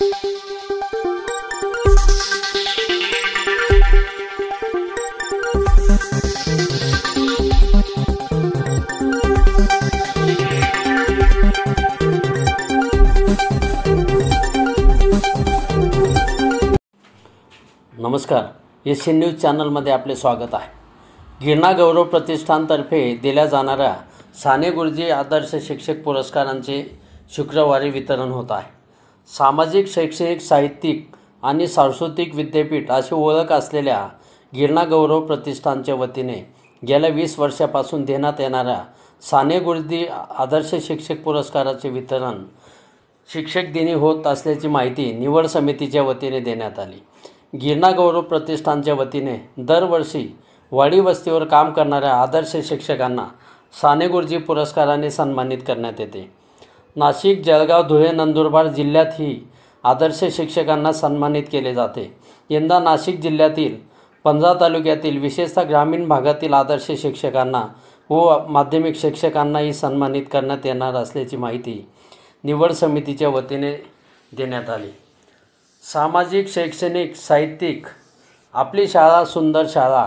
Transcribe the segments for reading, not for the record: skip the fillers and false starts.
नमस्कार, Asian news चॅनलमध्ये आपले स्वागत आहे। गिरणा गौरव प्रतिष्ठानतर्फे दिल्या जाणाऱ्या साने गुरुजी आदर्श शिक्षक पुरस्कारांचे शुक्रवारी वितरण होत आहे। सामाजिक, शैक्षणिक, साहित्यिक आणि सांस्कृतिक विद्यापीठ अशी ओळख असलेल्या गिरणा गौरव प्रतिष्ठानच्या वतीने गेल्या 20 वर्षापासून देण्यात येणाऱ्या साने गुरुजी आदर्श शिक्षक पुरस्काराचे वितरण शिक्षक दिनी होत असल्याची माहिती निवड समितीच्या वतीने देण्यात आली। गिरणा गौरव प्रतिष्ठानच्या वतीने दरवर्षी वाडी वस्तीवर काम करणाऱ्या आदर्श शिक्षकांना साने गुरुजी पुरस्काराने सन्मानित करण्यात येते। नाशिक, जळगाव, धुळे, नंदुरबार जिल्ह्यात ही आदर्श शिक्षकांना सन्मानित केले जाते। यंदा नाशिक जिल्ह्यातील 15 तालुक्यातील विशेषतः ग्रामीण भागातील आदर्श शिक्षकांना व माध्यमिक शिक्षकांनाही सन्मानित करण्यात येणार असल्याची माहिती निवड समितीच्या वतीने देण्यात आली। सामाजिक, शैक्षणिक, साहित्यिक, आपली शाळा सुंदर शाळा,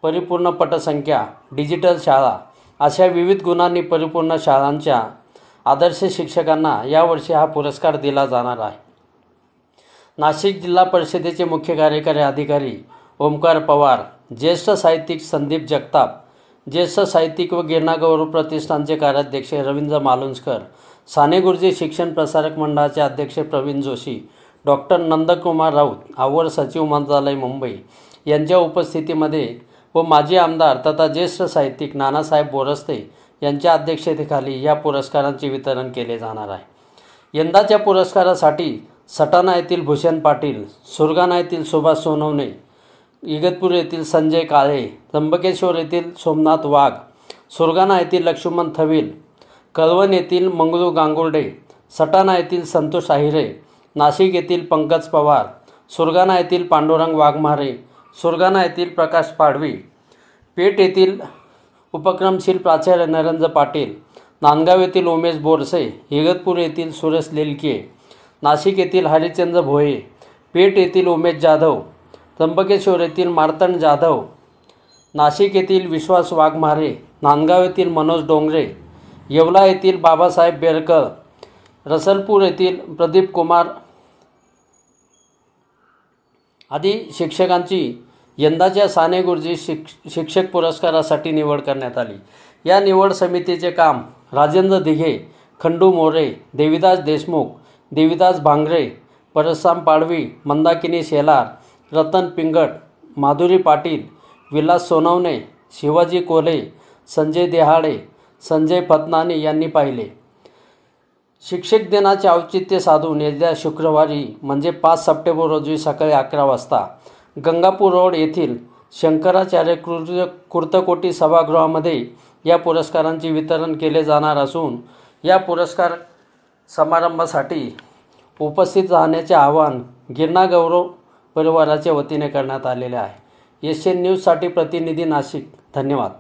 परिपूर्ण पटसंख्या, डिजिटल शाळा अशा विविध गुणांनी परिपूर्ण शाळांच्या आदर्श शिक्षकांना यावर्षी हा पुरस्कार दिला जाणार आहे। नाशिक जिल्हा परिषदेचे मुख्य कार्यकारी अधिकारी ओमकार पवार, ज्येष्ठ साहित्यिक संदीप जगताप, ज्येष्ठ साहित्यिक व गिरणा गौरव प्रतिष्ठानचे कार्याध्यक्ष रवींद्र मालुंजकर, साने गुरुजी शिक्षण प्रसारक मंडळाचे अध्यक्ष प्रवीण जोशी, डॉक्टर नंदकुमार राऊत, अवर सचिव मंत्रालय मुंबई यांच्या उपस्थितीमध्ये व माजी आमदार तथा ज्येष्ठ साहित्यिक नानासाहेब बोरस्ते यांच्या अध्यक्षतेखाली या पुरस्कारांचे वितरण केले जाणार आहे। यंदाच्या पुरस्कारासाठी सटाणा येथील भूषण पाटील, सुरगाणा येथील सुभाष सोनवणे, इगतपूर येथील संजय काळे, त्र्यंबकेश्वर येथील सोमनाथ वाघ, सुरगाणा येथील लक्ष्मण थविल, कळवण येथील मंगळू गांगुर्डे, सटाणा येथील संतोष आहिरे, नाशिक येथील पंकज पवार, सुरगाणा येथील पांडुरंग वाघमारे, सुरगाणा येथील प्रकाश पाडवी, पेठ येथील उपक्रमशील प्राचार्य नरेंद्र पाटील, नांदगाव येथील उमेश बोरसे, इगतपूर येथील सुरेश लेलके, नाशिक येथील हरिचंद्र भोये, पेठ येथील उमेश जाधव, त्र्यंबकेश्वर येथील मार्तंड जाधव, नाशिक येथील विश्वास वाघमारे, नांदगाव येथील मनोज डोंगरे, येवला येथील बाबासाहेब बेरकर, रसलपूर येथील प्रदीप कुमार आदी शिक्षकांची यंदाच्या साने गुरुजी शिक्षक पुरस्कारासाठी निवड करण्यात आली। या निवड समितीचे काम राजेंद्र दिघे, खंडू मोरे, देविदास देशमुख, देविदास भांगरे, परसराम पाडवी, मंदाकिनी शेलार, रतन पिंगट, माधुरी पाटील, विलास सोनवणे, शिवाजी कोल्हे, संजय देहाडे, संजय पतनानी यांनी पाहिले। शिक्षक दिनाचे औचित्य साधून येत्या शुक्रवारी म्हणजे 5 सप्टेंबर रोजी सकाळी 11 वाजता गंगापूर रोड येथील शंकराचार्य कुर्तकोटी सभागृहामध्ये या पुरस्कारांचे वितरण केले जाणार असून या पुरस्कार समारंभासाठी उपस्थित राहण्याचे आवाहन गिरणा गौरव परिवाराच्या वतीने करण्यात आलेले आहे। एशियन न्यूजसाठी प्रतिनिधी नाशिक। धन्यवाद।